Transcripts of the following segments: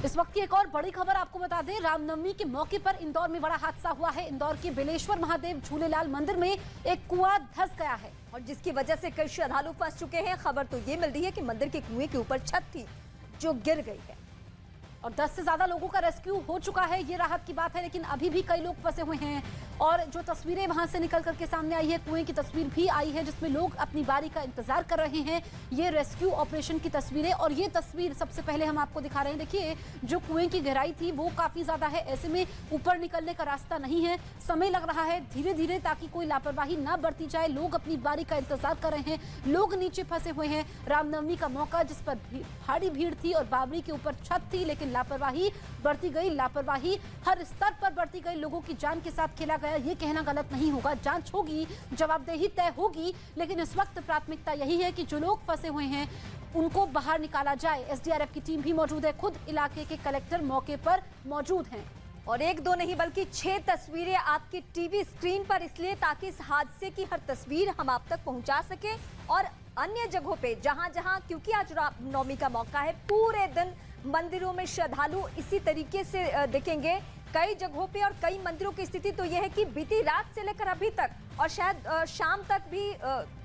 इस वक्त की एक और बड़ी खबर आपको बता दें, रामनवमी के मौके पर इंदौर में बड़ा हादसा हुआ है। इंदौर के बेलेश्वर महादेव झूलेलाल मंदिर में एक कुआं धंस गया है और जिसकी वजह से कई श्रद्धालु फंस चुके हैं। खबर तो ये मिल रही है कि मंदिर के कुएं के ऊपर छत थी जो गिर गई है और 10 से ज्यादा लोगों का रेस्क्यू हो चुका है। ये राहत की बात है, लेकिन अभी भी कई लोग फंसे हुए हैं और जो तस्वीरें वहां से निकल करके सामने आई है, कुएं की तस्वीर भी आई है जिसमें लोग अपनी बारी का इंतजार कर रहे हैं। ये रेस्क्यू ऑपरेशन की तस्वीरें और ये तस्वीर सबसे पहले हम आपको दिखा रहे हैं। देखिए, जो कुएं की गहराई थी वो काफी ज्यादा है, ऐसे में ऊपर निकलने का रास्ता नहीं है। समय लग रहा है धीरे धीरे, ताकि कोई लापरवाही ना बरती जाए। लोग अपनी बारी का इंतजार कर रहे हैं, लोग नीचे फंसे हुए हैं। रामनवमी का मौका जिस पर भारी भीड़ थी और बावड़ी के ऊपर छत थी, लेकिन लापरवाही बरती गई। लापरवाही हर स्तर पर बरती गई, लोगों की जान के साथ खेला गया। ये कहना गलत नहीं होगा, जांच होगी, जवाबदेही तय होगी, लेकिन इस वक्त प्राथमिकता यही है कि जो लोग फंसे हुए हैं उनको बाहर निकाला जाए। एसडीआरएफ की टीम भी मौजूद है, खुद इलाके के कलेक्टर मौके पर मौजूद हैं। और एक दो नहीं बल्कि 6 तस्वीरें आपकी टीवी स्क्रीन पर, इसलिए ताकि इस हादसे की हर तस्वीर हम आप तक पहुंचा सके। और अन्य जगहों पे जहां क्योंकि आज रामनवमी का मौका है, पूरे दिन मंदिरों में श्रद्धालु इसी तरीके से दिखेंगे। कई जगहों पे और कई मंदिरों की स्थिति तो यह है कि बीती रात से लेकर अभी तक और शायद शाम तक भी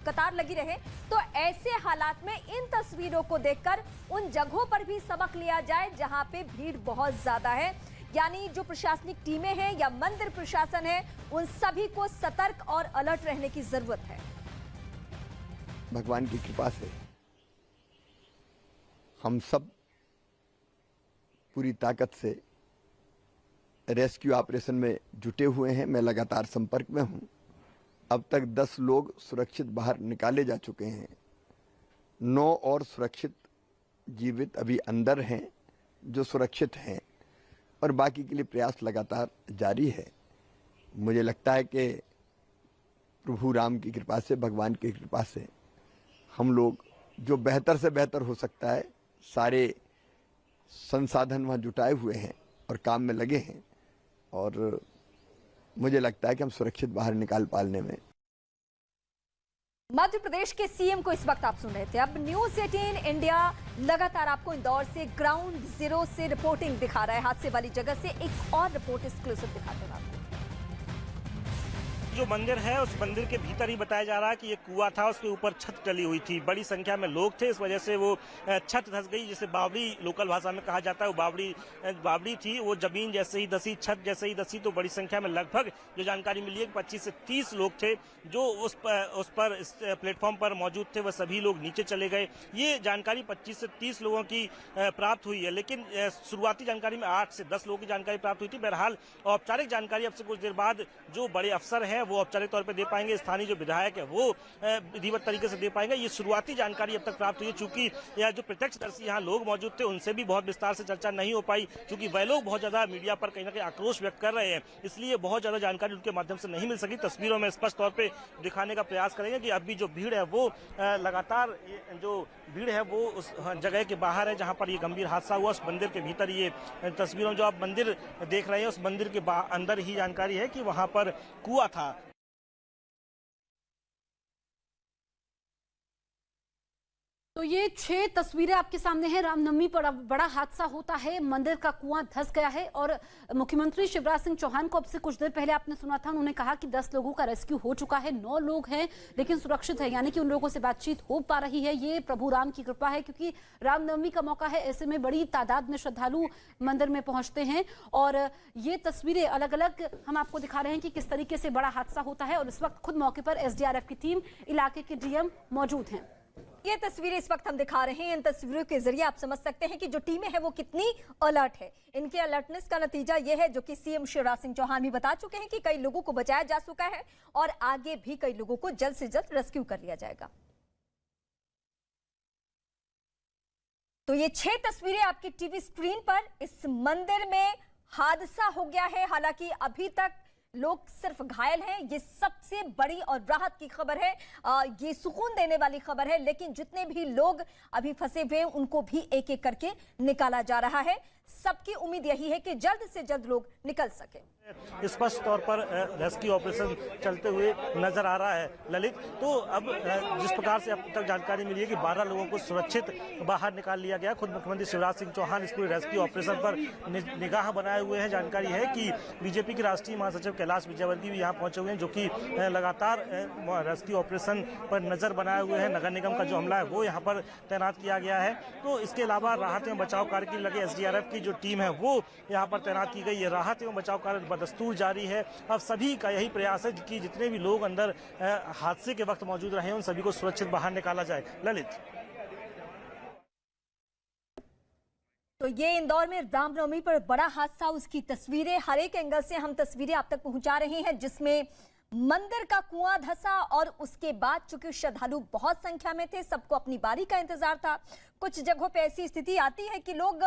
कतार लगी रहे। तो ऐसे हालात में इन तस्वीरों को देखकर उन जगहों पर भी सबक लिया जाए जहां पे भीड़ बहुत ज्यादा है। यानी जो प्रशासनिक टीमें हैं या मंदिर प्रशासन है, उन सभी को सतर्क और अलर्ट रहने की जरूरत है। भगवान की कृपा से हम सब पूरी ताकत से रेस्क्यू ऑपरेशन में जुटे हुए हैं। मैं लगातार संपर्क में हूं। अब तक 10 लोग सुरक्षित बाहर निकाले जा चुके हैं। 9 और सुरक्षित जीवित अभी अंदर हैं जो सुरक्षित हैं, और बाकी के लिए प्रयास लगातार जारी है। मुझे लगता है कि प्रभु राम की कृपा से, भगवान की कृपा से हम लोग जो बेहतर से बेहतर हो सकता है, सारे संसाधन वहाँ जुटाए हुए हैं और काम में लगे हैं, और मुझे लगता है कि हम सुरक्षित बाहर निकाल पाने में। मध्य प्रदेश के सीएम को इस वक्त आप सुन रहे थे। अब न्यूज़ 18 इंडिया लगातार आपको इंदौर से ग्राउंड जीरो से रिपोर्टिंग दिखा रहा है। हादसे वाली जगह से एक और रिपोर्ट एक्सक्लूसिव दिखाते हैं। जो मंदिर है उस मंदिर के भीतर ही बताया जा रहा है कि ये कुआं था, उसके ऊपर छत डली हुई थी। बड़ी संख्या में लोग थे, इस वजह से वो छत धंस गई। जिसे बावड़ी लोकल भाषा में कहा जाता है, वो बावड़ी थी। वो जमीन जैसे ही धसी, छत जैसे ही धसी, तो बड़ी संख्या में लगभग जो जानकारी मिली है 25 से 30 लोग थे जो उस पर इस प्लेटफॉर्म पर मौजूद थे। वह सभी लोग नीचे चले गए। ये जानकारी 25 से 30 लोगों की प्राप्त हुई है, लेकिन शुरुआती जानकारी में 8 से 10 लोगों की जानकारी प्राप्त हुई थी। बहरहाल औपचारिक जानकारी अब से कुछ देर बाद जो बड़े अफसर हैं वो औपचारिक तौर पर दे पाएंगे। स्थानीय जो विधायक है वो विधिवत तरीके से दे पाएंगे। ये शुरुआती जानकारी अब तक प्राप्त हुई है। चूंकि यह जो प्रत्यक्षदर्शी यहाँ लोग मौजूद थे उनसे भी बहुत विस्तार से चर्चा नहीं हो पाई, क्योंकि वह लोग बहुत ज्यादा मीडिया पर कहीं ना कहीं आक्रोश व्यक्त कर रहे हैं, इसलिए बहुत ज्यादा जानकारी उनके माध्यम से नहीं मिल सकी। तस्वीरों में स्पष्ट तौर पर दिखाने का प्रयास करेंगे कि अभी जो भीड़ है वो लगातार जो भीड़ है वो उस जगह के बाहर है जहां पर ये गंभीर हादसा हुआ। उस मंदिर के भीतर ये तस्वीरों जो आप मंदिर देख रहे हैं, उस मंदिर के अंदर ही जानकारी है कि वहां पर कुआं था। तो ये 6 तस्वीरें आपके सामने हैं। रामनवमी पर बड़ा हादसा होता है, मंदिर का कुआं धंस गया है और मुख्यमंत्री शिवराज सिंह चौहान को अब से कुछ देर पहले आपने सुना था, उन्होंने कहा कि 10 लोगों का रेस्क्यू हो चुका है। 9 लोग हैं लेकिन सुरक्षित है, यानी कि उन लोगों से बातचीत हो पा रही है। ये प्रभु राम की कृपा है, क्योंकि रामनवमी का मौका है, ऐसे में बड़ी तादाद में श्रद्धालु मंदिर में पहुंचते हैं। और ये तस्वीरें अलग अलग हम आपको दिखा रहे हैं कि किस तरीके से बड़ा हादसा होता है। और इस वक्त खुद मौके पर एसडीआरएफ की टीम, इलाके के डीएम मौजूद हैं। ये तस्वीरें इस वक्त हम दिखा रहे हैं। इन तस्वीरों के जरिए आप समझ सकते हैं कि जो टीमें हैं वो कितनी अलर्ट है। इनके अलर्टनेस का नतीजा ये है, जो कि सीएम शिवराज सिंह चौहान भी बता चुके हैं, कि कई लोगों को बचाया जा चुका है और आगे भी कई लोगों को जल्द से जल्द रेस्क्यू कर लिया जाएगा। तो ये 6 तस्वीरें आपकी टीवी स्क्रीन पर। इस मंदिर में हादसा हो गया है, हालांकि अभी तक लोग सिर्फ घायल हैं। ये सबसे बड़ी और राहत की खबर है, ये सुकून देने वाली खबर है। लेकिन जितने भी लोग अभी फंसे हुए हैं उनको भी एक एक करके निकाला जा रहा है। सबकी उम्मीद यही है कि जल्द से जल्द लोग निकल सके। स्पष्ट तौर पर रेस्क्यू ऑपरेशन चलते हुए नजर आ रहा है ललित। तो अब जिस प्रकार से अब तक जानकारी मिली है कि 12 लोगों को सुरक्षित बाहर निकाल लिया गया। खुद मुख्यमंत्री शिवराज सिंह चौहान इस पूरे रेस्क्यू ऑपरेशन पर निगाह बनाए हुए हैं। जानकारी है कि बीजेपी के राष्ट्रीय महासचिव कैलाश विजयवर्गीय भी यहाँ पहुंचे हुए हैं, जो कि लगातार रेस्क्यू ऑपरेशन पर नजर बनाए हुए हैं। नगर निगम का जो अमला है वो यहाँ पर तैनात किया गया है। तो इसके अलावा राहत एवं बचाव कार्य के लिए लगे SDRF की जो टीम है वो यहाँ पर तैनात की गई है। राहत एवं बचाव कार्य बदस्तूर जारी है। अब सभी का यही प्रयास है कि जितने भी लोग अंदर हादसे के वक्त मौजूद रहे उन सभी को सुरक्षित बाहर निकाला जाए। ललित। तो ये इंदौर में रामनवमी पर बड़ा हादसा, उसकी तस्वीरें हर एक एंगल से हम तस्वीरें आप तक पहुंचा रहे हैं, जिसमें मंदिर का कुआं धंसा और उसके बाद चूंकि श्रद्धालु बहुत संख्या में थे, सबको अपनी बारी का इंतजार था। कुछ जगहों पे ऐसी स्थिति आती है कि लोग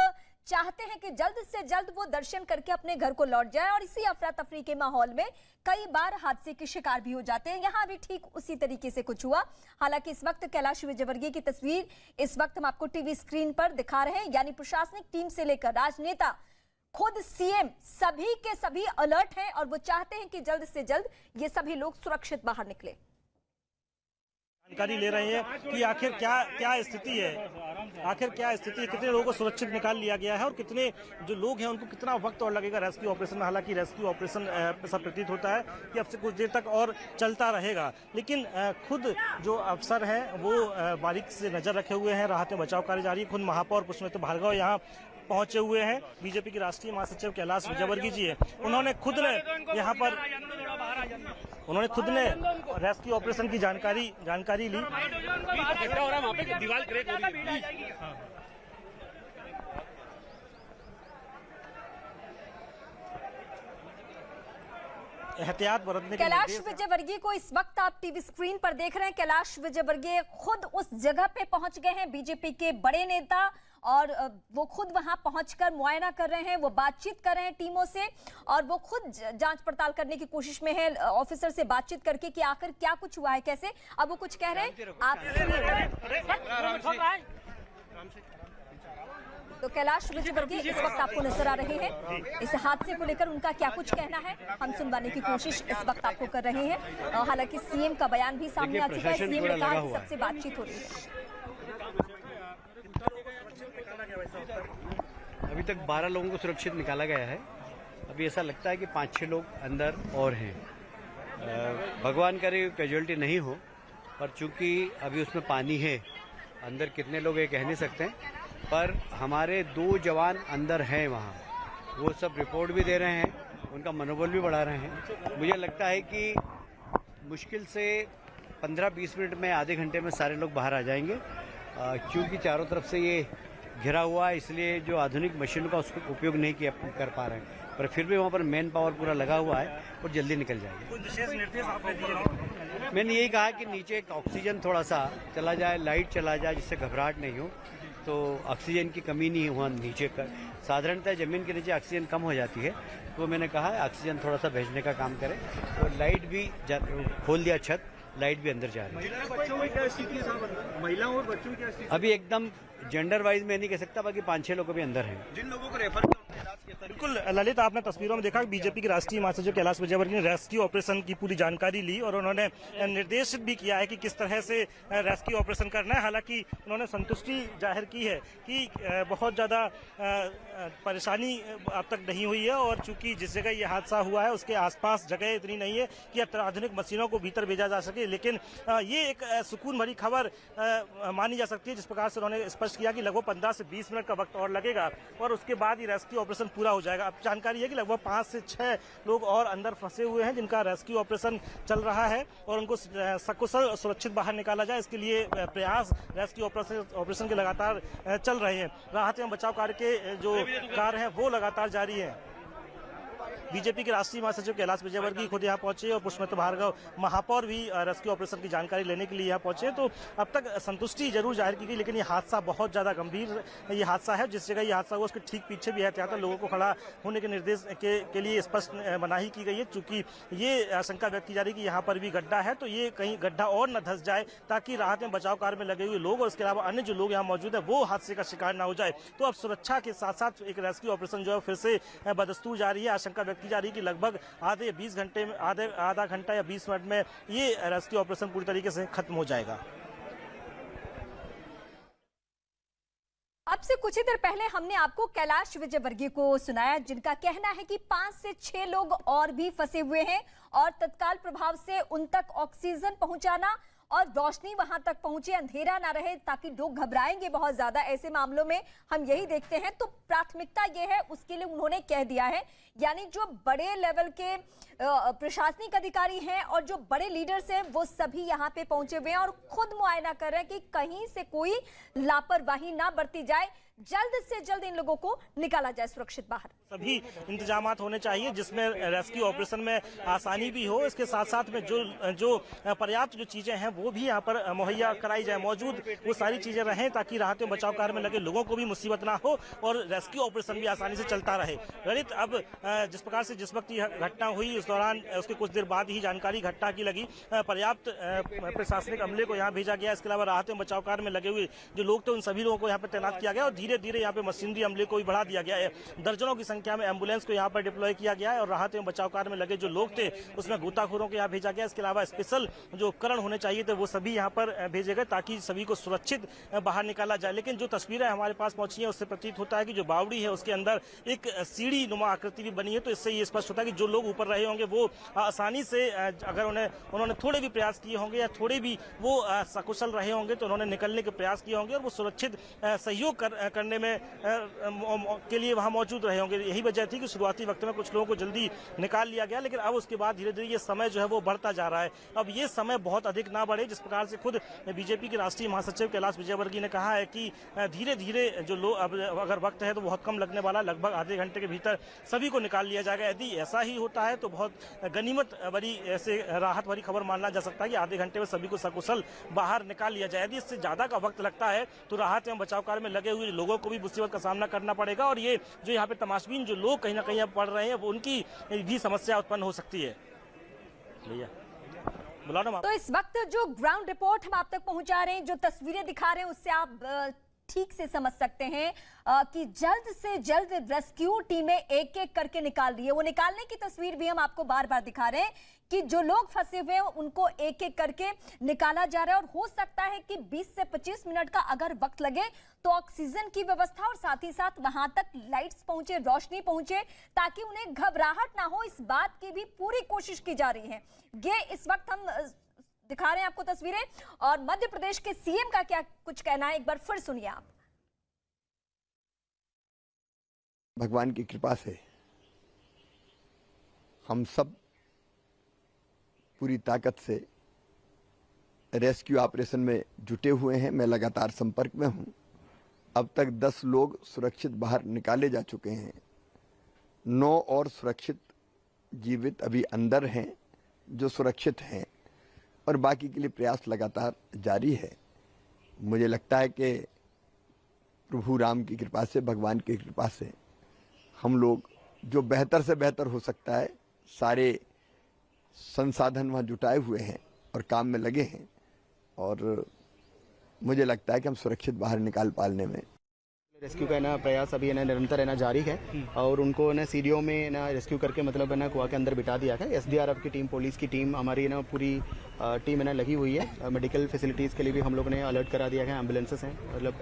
चाहते हैं कि जल्द से जल्द वो दर्शन करके अपने घर को लौट जाए और इसी अफरा तफरी के माहौल में कई बार हादसे के शिकार भी हो जाते हैं। यहाँ भी ठीक उसी तरीके से कुछ हुआ। हालांकि इस वक्त कैलाश विजयवर्गीय की तस्वीर इस वक्त हम आपको टीवी स्क्रीन पर दिखा रहे हैं। यानी प्रशासनिक टीम से लेकर राजनेता, खुद CM, सभी के सभी अलर्ट हैं और वो चाहते हैं कि जल्द से जल्द ये सभी लोग सुरक्षित बाहर निकले। जानकारी ले रहे हैं कि आखिर क्या स्थिति है, आखिर क्या स्थिति है, कितने लोगों को सुरक्षित निकाल लिया गया है और कितने जो लोग हैं उनको कितना वक्त और लगेगा रेस्क्यू ऑपरेशन में। हालांकि रेस्क्यू ऑपरेशन ऐसा प्रतीत होता है कि अब से कुछ देर तक और चलता रहेगा, लेकिन खुद जो अफसर हैं वो बारीक से नजर रखे हुए हैं। राहत में बचाव कार्य जारी है। खुद महापौर पुष्पमित्र भार्गव यहाँ पहुंचे हुए हैं। बीजेपी के राष्ट्रीय महासचिव कैलाश विजयवर्गीय जी है, उन्होंने खुद ने यहाँ पर रेस्क्यू ऑपरेशन की जानकारी ली। एहतियात बरतने के कैलाश विजयवर्गीय को इस वक्त आप टीवी स्क्रीन पर देख रहे हैं। कैलाश विजयवर्गीय खुद उस जगह पे पहुंच गए हैं। बीजेपी के बड़े नेता और वो खुद वहां पहुंचकर मुआयना कर रहे हैं, वो बातचीत कर रहे हैं टीमों से और वो खुद जांच पड़ताल करने की कोशिश में है ऑफिसर से बातचीत करके कि आखिर क्या कुछ हुआ है, कैसे। अब वो कुछ कह रहे हैं, आप तो कैलाश विजयवर्गीय इस वक्त आपको नजर आ रहे हैं। इस हादसे को लेकर उनका क्या कुछ कहना है हम सुनवाने की कोशिश इस वक्त आपको कर रहे हैं। हालांकि CM का बयान भी सामने आ चुका है। CM ने कहा कि सबसे बातचीत हो रही है। अभी तक 12 लोगों को सुरक्षित निकाला गया है। अभी ऐसा लगता है कि 5-6 लोग अंदर और हैं। भगवान करे कैजुअलिटी नहीं हो, पर चूंकि अभी उसमें पानी है, अंदर कितने लोग ये कह नहीं सकते हैं। पर हमारे 2 जवान अंदर हैं वहाँ, वो सब रिपोर्ट भी दे रहे हैं, उनका मनोबल भी बढ़ा रहे हैं। मुझे लगता है कि मुश्किल से 15-20 मिनट में, आधे घंटे में सारे लोग बाहर आ जाएंगे। क्योंकि चारों तरफ से ये घिरा हुआ है, इसलिए जो आधुनिक मशीनों का उसको उपयोग नहीं कर पा रहे हैं, पर फिर भी वहाँ पर मैन पावर पूरा लगा हुआ है और जल्दी निकल जाएगी। कुछ विशेष निर्देश आपने दिए? मैंने यही कहा कि नीचे एक ऑक्सीजन थोड़ा सा चला जाए, लाइट चला जाए, जिससे घबराहट नहीं हो, तो ऑक्सीजन की कमी नहीं हुआ नीचे का। साधारणतः जमीन के नीचे ऑक्सीजन कम हो जाती है, तो मैंने कहा है ऑक्सीजन थोड़ा सा भेजने का काम करें। और लाइट भी खोल दिया, छत लाइट भी अंदर जा रही है। महिलाओं और बच्चों की क्या स्थिति? अभी एकदम जेंडर वाइज मैं नहीं कह सकता, बाकी 5-6 लोग अभी अंदर हैं। जिन लोगों को रेफर बिल्कुल ललित, आपने तस्वीरों में देखा कि बीजेपी के राष्ट्रीय महासचिव कैलाश विजयवर्गीय ने रेस्क्यू ऑपरेशन की पूरी जानकारी ली और उन्होंने निर्देशित भी किया है कि किस तरह से रेस्क्यू ऑपरेशन करना है। हालांकि उन्होंने संतुष्टि जाहिर की है कि बहुत ज़्यादा परेशानी अब तक नहीं हुई है और चूंकि जिस जगह ये हादसा हुआ है उसके आसपास जगह इतनी नहीं है कि आधुनिक मशीनों को भीतर भेजा जा सके। लेकिन ये एक सुकून भरी खबर मानी जा सकती है, जिस प्रकार से उन्होंने स्पष्ट किया कि लगभग 15 से 20 मिनट का वक्त और लगेगा और उसके बाद ये रेस्क्यू ऑपरेशन पूरा हो जाएगा। अब जानकारी है कि लगभग 5 से 6 लोग और अंदर फंसे हुए हैं, जिनका रेस्क्यू ऑपरेशन चल रहा है और उनको सकुशल सुरक्षित बाहर निकाला जाए, इसके लिए प्रयास रेस्क्यू ऑपरेशन के लगातार चल रहे हैं। राहत एवं बचाव कार्य के जो कार्य हैं वो लगातार जारी है। बीजेपी के राष्ट्रीय महासचिव कैलाश विजयवर्गीय खुद यहाँ पहुंचे और पुष्पमित्र भार्गव महापौर भी रेस्क्यू ऑपरेशन की जानकारी लेने के लिए यहाँ पहुंचे। तो अब तक संतुष्टि जरूर जाहिर की गई, लेकिन ये हादसा बहुत ज्यादा गंभीर ये हादसा है। जिस जगह ये हादसा हुआ उसके ठीक पीछे भी एहतियात लोगों को खड़ा होने के निर्देश के लिए स्पष्ट मनाही की गई है, चूंकि ये आशंका व्यक्त की जा रही है कि यहाँ पर भी गड्ढा है, तो ये कहीं गड्ढा और न धंस जाए, ताकि राहत में बचाव कार्य में लगे हुए लोग और इसके अलावा अन्य जो लोग यहाँ मौजूद है वो हादसे का शिकार न हो जाए। तो अब सुरक्षा के साथ साथ एक रेस्क्यू ऑपरेशन जो है फिर से बदस्तूर जारी है। आशंका बात की जा रही है कि लगभग आधा घंटा या 20 मिनट में ये रेस्क्यू ऑपरेशन पूरी तरीके से खत्म हो जाएगा। अब से कुछ ही देर पहले हमने आपको कैलाश विजयवर्गीय को सुनाया, जिनका कहना है कि 5 से 6 लोग और भी फंसे हुए हैं और तत्काल प्रभाव से उन तक ऑक्सीजन पहुंचाना और रोशनी वहां तक पहुंचे, अंधेरा ना रहे, ताकि लोग घबराएंगे बहुत ज्यादा। ऐसे मामलों में हम यही देखते हैं। तो प्राथमिकता यह है, उसके लिए उन्होंने कह दिया है, यानी जो बड़े लेवल के प्रशासनिक अधिकारी हैं और जो बड़े लीडर्स हैं वो सभी यहाँ पे पहुंचे हुए हैं और खुद मुआयना कर रहे हैं कि कहीं से कोई लापरवाही ना बरती जाए, जल्द से जल्द इन लोगों को निकाला जाए सुरक्षित बाहर। सभी इंतजामात होने चाहिए जिसमें रेस्क्यू ऑपरेशन में आसानी भी हो, इसके साथ साथ में जो पर्याप्त जो चीजें हैं वो भी यहाँ पर मुहैया कराई जाए, मौजूद वो सारी चीजें रहें ताकि राहत एवं बचाव कार्य में लगे लोगों को भी मुसीबत ना हो और रेस्क्यू ऑपरेशन भी आसानी से चलता रहे। ललित, अब जिस प्रकार से जिस वक्त यह घटना हुई उस दौरान उसके कुछ देर बाद ही जानकारी घटना की लगी, पर्याप्त प्रशासनिक अमले को यहाँ भेजा गया। इसके अलावा राहत एवं बचाव कार्य में लगे हुए जो लोग थे उन सभी लोगों को यहाँ पर तैनात किया गया और धीरे धीरे यहाँ पे मशीनरी अमले को भी बढ़ा दिया गया है। दर्जनों की संख्या में एम्बुलेंस को यहाँ पर डिप्लॉय किया गया है और राहत एवं बचाव कार्य में लगे जो लोग थे उसमें गोताखोरों को यहाँ भेजा गया। इसके अलावा स्पेशल जो उपकरण होने चाहिए थे वो सभी यहाँ पर भेजे गए ताकि सभी को सुरक्षित बाहर निकाला जाए। लेकिन जो तस्वीरें हमारे पास पहुंची है उससे प्रतीत होता है कि जो बावड़ी है उसके अंदर एक सीढ़ी नुमा आकृति भी बनी है, तो इससे ये स्पष्ट होता है कि जो लोग ऊपर रहे होंगे वो आसानी से, अगर उन्होंने थोड़े भी प्रयास किए होंगे या थोड़े भी वो सकुशल रहे होंगे तो उन्होंने निकलने के प्रयास किए होंगे और वो सुरक्षित सहयोग करने में के लिए वहां मौजूद रहे होंगे। यही वजह थी कि शुरुआती वक्त में कुछ लोगों को जल्दी निकाल लिया गया, लेकिन अब उसके बाद धीरे धीरे ये समय जो है वो बढ़ता जा रहा है। अब ये समय बहुत अधिक ना बढ़े, जिस प्रकार से खुद बीजेपी के राष्ट्रीय महासचिव कैलाश विजयवर्गीय ने कहा है कि धीरे धीरे जो लोग, अब अगर वक्त है तो बहुत कम लगने वाला, लगभग आधे घंटे के भीतर सभी को निकाल लिया जाएगा। यदि ऐसा ही होता है तो बहुत गनीमत भरी, ऐसे राहत भरी खबर मानना जा सकता है कि आधे घंटे में सभी को सकुशल बाहर निकाल लिया जाए। यदि इससे ज्यादा का वक्त लगता है तो राहत एवं बचाव कार्य में लगे हुए लोगों को भी मुसीबत का सामना करना पड़ेगा और ये जो यहाँ पे तमाशबीन जो लोग कहीं ना कहीं पड़ रहे हैं वो उनकी भी समस्या उत्पन्न हो सकती है। भैया तो इस वक्त जो ग्राउंड रिपोर्ट हम आप तक पहुंचा रहे हैं, जो तस्वीरें दिखा रहे हैं, उससे आप ठीक से समझ सकते हैं कि जल्द से जल्द रेस्क्यू टीमें एक एक करके निकाल रही है। वो निकालने की तस्वीर भी हम आपको बार बार दिखा रहे हैं कि जो लोग फंसे हुए हैं उनको एक एक करके निकाला जा रहा है और हो सकता है कि 20 से 25 मिनट का अगर वक्त लगे तो ऑक्सीजन की व्यवस्था और साथ ही साथ वहां तक लाइट्स पहुंचे, रोशनी पहुंचे, ताकि उन्हें घबराहट ना हो, इस बात की भी पूरी कोशिश की जा रही है। ये इस वक्त हम दिखा रहे हैं आपको तस्वीरें और मध्य प्रदेश के सीएम का क्या कुछ कहना है, एक बार फिर सुनिए आप। भगवान की कृपा से हम सब पूरी ताकत से रेस्क्यू ऑपरेशन में जुटे हुए हैं। मैं लगातार संपर्क में हूं। अब तक 10 लोग सुरक्षित बाहर निकाले जा चुके हैं। 9 और सुरक्षित जीवित अभी अंदर हैं जो सुरक्षित हैं और बाकी के लिए प्रयास लगातार जारी है। मुझे लगता है कि प्रभु राम की कृपा से, भगवान की कृपा से हम लोग जो बेहतर से बेहतर हो सकता है, सारे संसाधन वहाँ जुटाए हुए हैं और काम में लगे हैं और मुझे लगता है कि हम सुरक्षित बाहर निकाल पाने में रेस्क्यू का ना प्रयास अभी ना निरंतर है ना जारी है और उनको ना सीढ़ियों में ना रेस्क्यू करके मतलब ना कुआं के अंदर बिठा दिया है। एसडीआरएफ की टीम, पुलिस की टीम, हमारी ना पूरी टीम है ना लगी हुई है। मेडिकल फैसिलिटीज़ के लिए भी हम लोग ने अलर्ट करा दिया है। एम्बुलेंसेस हैं, मतलब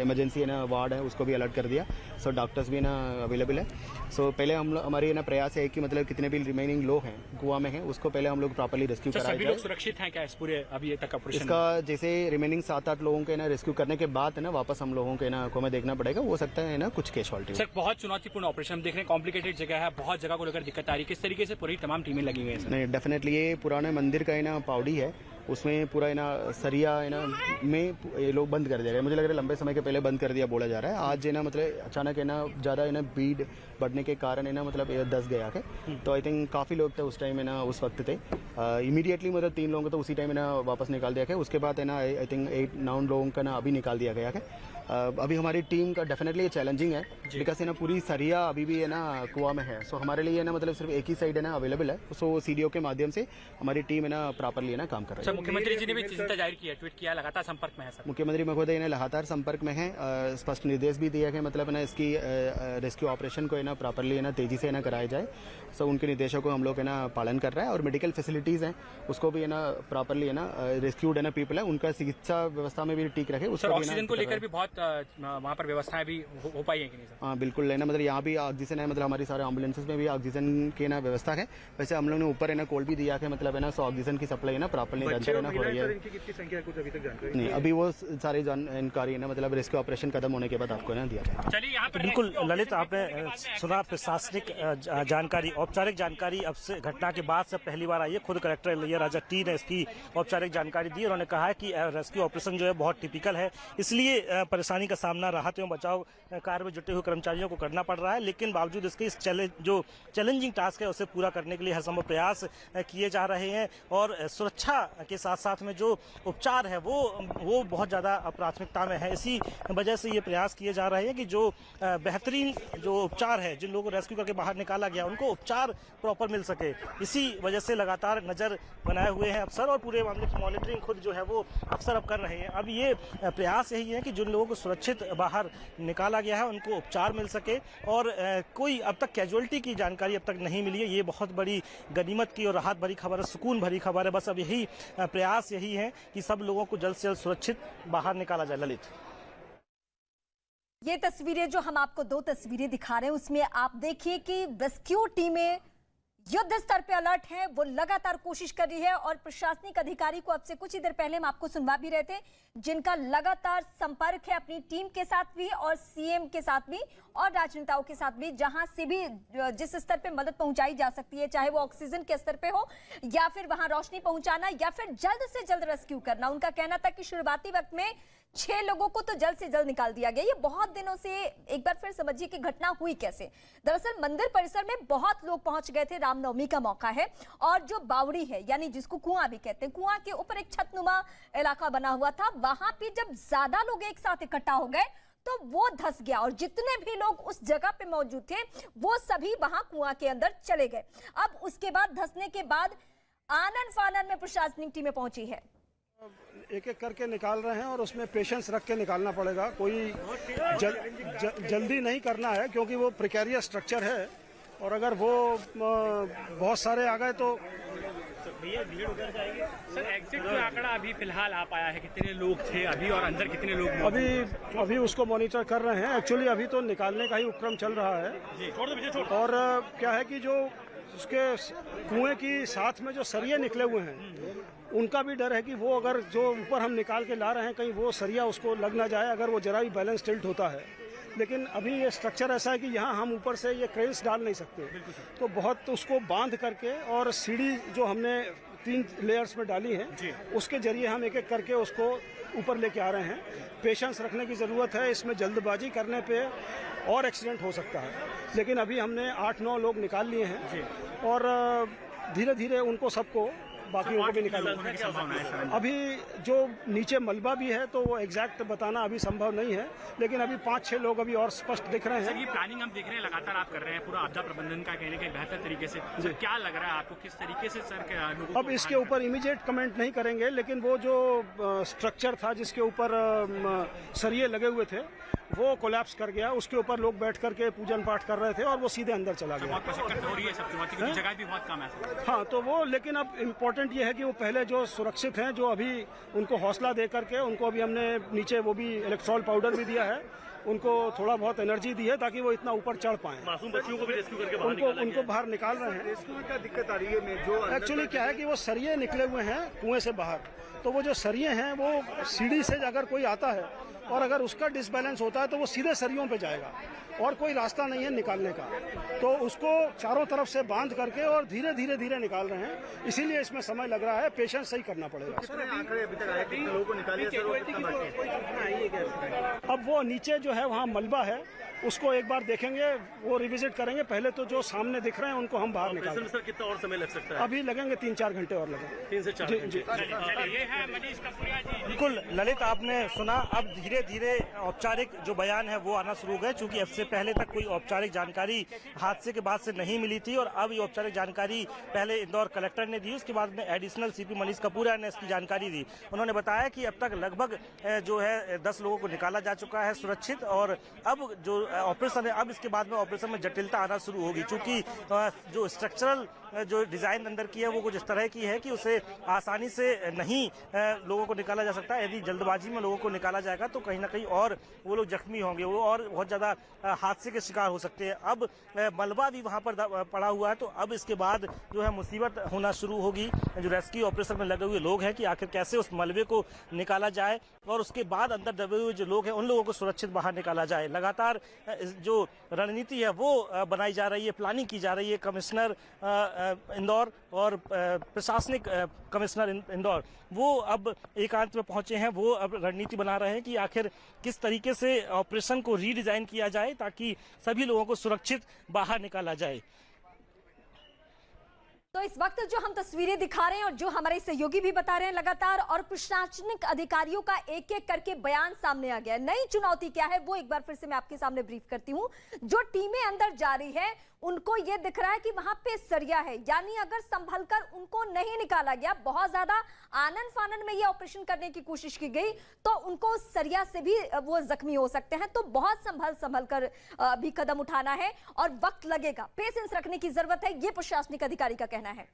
इमरजेंसी है ना वार्ड है, उसको भी अलर्ट कर दिया। सो डॉक्टर्स भी ना अवेलेबल है। सो पहले हमारी ना प्रयास है कि मतलब कितने भी रिमेनिंग लोग हैं कुआं में हैं उसको पहले हम लोग प्रॉपर्ली रेस्क्यू कराएं। सभी लोग सुरक्षित हैं क्या इस पूरे अभी तक ऑपरेशन? इसका जैसे रिमेनिंग 7-8 लोगों के ना रेस्क्यू करने के बाद है ना वापस हम लोगों के ना कुआं देखना पड़ेगा, हो सकता है ना कुछ कैजुअल्टी। सर, बहुत चुनौतीपूर्ण ऑपरेशन हम देख रहे हैं, कॉम्प्लिकेटेड जगह है, बहुत जगह को लेकर दिक्कत आ रही है, किस तरीके से पूरी तमाम टीमें लगी हुई हैं? नहीं, डेफिनेटली ये पुराने मंदिर का है ना पावड़ी है, उसमें पूरा है ना सरिया है ना में ये लोग बंद कर दिया गया। मुझे लग रहा है लंबे समय के पहले बंद कर दिया बोला जा रहा है। आज है ना मतलब अचानक है ना ज़्यादा है ना भीड़ बढ़ने के कारण है ना मतलब ये दस गया है। तो आई थिंक काफ़ी लोग थे उस टाइम है ना, उस वक्त थे। इमीडिएटली मतलब 3 लोगों को तो उसी टाइम है ना वापस निकाल दिया गया। उसके बाद है ना आई थिंक 8-9 लोगों का ना अभी निकाल दिया गया है। अभी हमारी टीम का डेफिनेटली चैलेंजिंग है बिकॉज है ना पूरी सरिया अभी भी है ना कुआं में है। सो हमारे लिए है ना मतलब सिर्फ एक ही साइड है ना अवेलेबल है। सो सीडीओ के माध्यम से हमारी टीम है ना प्रॉपरली है ना काम कर रही है। मुख्यमंत्री जी ने भी चिंता जाहिर की है, ट्वीट किया, लगातार संपर्क में है सर। मुख्यमंत्री महोदय ने लगातार संपर्क में है, स्पष्ट निर्देश भी दिया है मतलब ना इसकी रेस्क्यू ऑपरेशन को है ना प्रॉपरली है ना तेजी से है ना कराया जाए। सो उनके निर्देशों को हम लोग है ना पालन कर रहे हैं और मेडिकल फैसिलिटीज हैं उसको भी है ना प्रॉपरली है ना रेस्क्यूड है ना पीपल है उनका चिकित्सा व्यवस्था में भी ठीक रखे। उसको ऑक्सीजन को लेकर भी बहुत वहाँ पर व्यवस्थाएं भी हो पाई है कि नहीं सर? हाँ बिल्कुल है ना मतलब यहाँ भी ऑक्सीजन है मतलब हमारी सारे एम्बुलेंसेज में भी ऑक्सीजन की ना व्यवस्था है। वैसे हम लोग ने ऊपर है ना कॉल भी दिया है मतलब है ना सो ऑक्सीजन की सप्लाई है ना प्रॉपरली निरंतर है ना हो रही है। कितनी संख्या कुछ अभी तक जानकारी नहीं अभी वो सारी जानकारी है ना मतलब रेस्क्यू ऑपरेशन खत्म होने के बाद आपको ना दिया जाएगा। चलिए यहाँ पर बिल्कुल ललित, आपने सुना प्रशासनिक जानकारी, औपचारिक जानकारी अब से घटना के बाद से पहली बार आई है। खुद कलेक्टर इलैया राजा टी ने इसकी औपचारिक जानकारी दी। उन्होंने कहा है कि रेस्क्यू ऑपरेशन जो है बहुत टिपिकल है, इसलिए परेशानी का सामना राहत एवं बचाव कार्य में जुटे हुए कर्मचारियों को करना पड़ रहा है। लेकिन बावजूद इसके इस जो चैलेंजिंग टास्क है उसे पूरा करने के लिए हर संभव प्रयास किए जा रहे हैं और सुरक्षा के साथ साथ में जो उपचार है वो बहुत ज़्यादा प्राथमिकता में है। इसी वजह से ये प्रयास किए जा रहे हैं कि जो बेहतरीन जो उपचार है, जिन लोगों को रेस्क्यू करके बाहर निकाला गया उनको उपचार प्रॉपर मिल सके। इसी वजह से लगातार नज़र बनाए हुए हैं अफसर और पूरे मामले की मॉनिटरिंग खुद जो है वो अफसर अब कर रहे हैं। अब ये प्रयास यही है कि जिन लोगों को सुरक्षित बाहर निकाला गया है उनको उपचार मिल सके और कोई अब तक कैजुअलिटी की जानकारी अब तक नहीं मिली है। ये बहुत बड़ी गनीमत की और राहत भरी खबर है, सुकून भरी खबर है। बस अब यही प्रयास यही है कि सब लोगों को जल्द से जल्द सुरक्षित बाहर निकाला जाए। ललित, ये तस्वीरें जो हम आपको दो तस्वीरें दिखा रहे हैं उसमें आप देखिए कि रेस्क्यू टीमें युद्ध स्तर पे अलर्ट है, वो लगातार कोशिश कर रही है और प्रशासनिक अधिकारी को अब से कुछ ही देर पहले हम आपको सुनवा भी रहे थे जिनका लगातार संपर्क है अपनी टीम के साथ भी और सीएम के साथ भी और राजनेताओं के साथ भी, जहां से भी जिस स्तर पे मदद पहुंचाई जा सकती है, चाहे वो ऑक्सीजन के स्तर पे हो या फिर वहां रोशनी पहुंचाना या फिर जल्द से जल्द रेस्क्यू करना। उनका कहना था कि शुरुआती वक्त में 6 लोगों को तो जल्द से जल्द निकाल दिया गया। ये बहुत दिनों से, एक बार फिर समझिए कि घटना हुई कैसे। दरअसल मंदिर परिसर में बहुत लोग पहुंच गए थे, रामनवमी का मौका है और जो बावड़ी है यानी जिसको कुआं भी कहते हैं, कुआं के ऊपर एक छतनुमा इलाका बना हुआ था, वहां पे जब ज्यादा लोग एक साथ इकट्ठा हो गए तो वो धंस गया और जितने भी लोग उस जगह पे मौजूद थे वो सभी वहां कुआं के अंदर चले गए। अब उसके बाद धंसने के बाद आनन फानन में प्रशासनिक टीमें पहुंची है। एक एक करके निकाल रहे हैं और उसमें पेशेंस रख के निकालना पड़ेगा। कोई जल्दी नहीं करना है क्योंकि वो प्रिकेरियस स्ट्रक्चर है और अगर वो बहुत सारे आ गए तो सर एग्जिट का आंकड़ा अभी फिलहाल आ पाया है, कितने लोग थे अभी और अंदर कितने लोग? अभी उसको मॉनिटर कर रहे हैं। एक्चुअली अभी तो निकालने का ही उपक्रम चल रहा है और क्या है कि जो उसके कुएं की साथ में जो सरिये निकले हुए हैं उनका भी डर है कि वो अगर जो ऊपर हम निकाल के ला रहे हैं कहीं वो सरिया उसको लग ना जाए अगर वो जरा भी बैलेंस टिल्ट होता है। लेकिन अभी ये स्ट्रक्चर ऐसा है कि यहाँ हम ऊपर से ये क्रेन्स डाल नहीं सकते, तो बहुत उसको बांध करके और सीढ़ी जो हमने 3 लेयर्स में डाली है उसके जरिए हम एक एक करके उसको ऊपर लेके आ रहे हैं। पेशेंस रखने की ज़रूरत है, इसमें जल्दबाजी करने पे और एक्सीडेंट हो सकता है। लेकिन अभी हमने 8-9 लोग निकाल लिए हैं और धीरे धीरे उनको सबको बाकियों को भी निकालना। अभी जो नीचे मलबा भी है तो वो एग्जैक्ट बताना अभी संभव नहीं है, लेकिन अभी 5-6 लोग अभी और स्पष्ट दिख रहे हैं। सर ये प्लानिंग हम देख रहे हैं लगातार आप कर रहे हैं पूरा आपदा प्रबंधन का कहने के बेहतर तरीके से। सर क्या लग रहा है आपको, किस तरीके से सर के लोगों को? अब इसके ऊपर इमीडिएट कमेंट नहीं करेंगे, लेकिन वो जो स्ट्रक्चर था जिसके ऊपर सरिये लगे हुए थे वो कोलैप्स कर गया। उसके ऊपर लोग बैठ करके पूजन पाठ कर रहे थे और वो सीधे अंदर चला गया। हो रही है सब चुनौती की जगह भी बहुत कम है। हाँ तो वो, लेकिन अब इम्पोर्टेंट ये है कि वो पहले जो सुरक्षित हैं, जो अभी उनको हौसला दे करके उनको अभी हमने नीचे वो भी इलेक्ट्रॉल पाउडर भी दिया है, उनको थोड़ा बहुत एनर्जी दी है ताकि वो इतना ऊपर चढ़ पाए। मासूम बच्चियों को भी रेस्क्यू करके उनको बाहर निकाल रहे हैं। रेस्क्यू का दिक्कत आ रही है में जो एक्चुअली क्या है कि वो सरिये निकले हुए हैं कुएं से बाहर, तो वो जो सरिये हैं वो सीढ़ी से अगर कोई आता है और अगर उसका डिसबैलेंस होता है तो वो सीधे सरियों पे जाएगा और कोई रास्ता नहीं है निकालने का, तो उसको चारों तरफ से बांध करके और धीरे धीरे निकाल रहे हैं। इसीलिए इसमें समय लग रहा है, पेशेंस सही करना पड़ेगा। अब वो नीचे जो है वहाँ मलबा है उसको एक बार देखेंगे, वो रिविजिट करेंगे। पहले तो जो सामने दिख रहे हैं उनको हम बाहर निकालेंगे। सर कितना और समय लग सकता है? अभी लगेंगे 3-4 घंटे और लगेंगे। 3 से 4 घंटे। ये है मनीष कपुरिया जी। बिल्कुल ललित, आपने सुना। अब धीरे धीरे औपचारिक जो बयान है वो आना शुरू हो गए, क्योंकि इससे पहले तक कोई औपचारिक जानकारी हादसे के बाद से नहीं मिली थी, और अब ये औपचारिक जानकारी पहले इंदौर कलेक्टर ने दी, उसके बाद में एडिशनल सीपी मनीष कपूरिया ने इसकी जानकारी दी। उन्होंने बताया कि अब तक लगभग जो है 10 लोगों को निकाला जा चुका है सुरक्षित, और अब जो ऑपरेशन है, अब इसके बाद में ऑपरेशन में जटिलता आना शुरू होगी, क्योंकि जो स्ट्रक्चरल जो डिजाइन अंदर की है वो कुछ इस तरह की है कि उसे आसानी से नहीं लोगों को निकाला जा सकता। यदि जल्दबाजी में लोगों को निकाला जाएगा तो कहीं ना कहीं और वो लोग जख्मी होंगे, वो और बहुत ज्यादा हादसे के शिकार हो सकते हैं। अब मलबा भी वहां पर पड़ा हुआ है, तो अब इसके बाद जो है मुसीबत होना शुरू होगी जो रेस्क्यू ऑपरेशन में लगे हुए लोग हैं, कि आखिर कैसे उस मलबे को निकाला जाए, और उसके बाद अंदर दबे हुए जो लोग हैं उन लोगों को सुरक्षित बाहर निकाला जाए। लगातार जो रणनीति है वो बनाई जा रही है, प्लानिंग की जा रही है। कमिश्नर इंदौर और प्रशासनिक कमिश्नर इंदौर वो अब एकांत में पहुंचे हैं, वो अब रणनीति बना रहे हैं कि आखिर किस तरीके से ऑपरेशन को रीडिजाइन किया जाए ताकि सभी लोगों को सुरक्षित बाहर निकाला जाए। तो इस वक्त जो हम तस्वीरें दिखा रहे हैं और जो हमारे सहयोगी भी बता रहे हैं लगातार, और प्रशासनिक अधिकारियों का एक एक करके बयान सामने आ गया है। नई चुनौती क्या है वो एक बार फिर से मैं आपके सामने ब्रीफ करती हूं। जो टीमें अंदर जा रही है उनको ये दिख रहा है कि वहां पे सरिया है, यानी अगर संभलकर उनको नहीं निकाला गया, बहुत ज्यादा आनन फानन में ये ऑपरेशन करने की कोशिश की गई तो उनको सरिया से भी वो जख्मी हो सकते हैं। तो बहुत संभल कर भी कदम उठाना है और वक्त लगेगा, पेशेंस रखने की जरूरत है, ये प्रशासनिक अधिकारी का कहना है।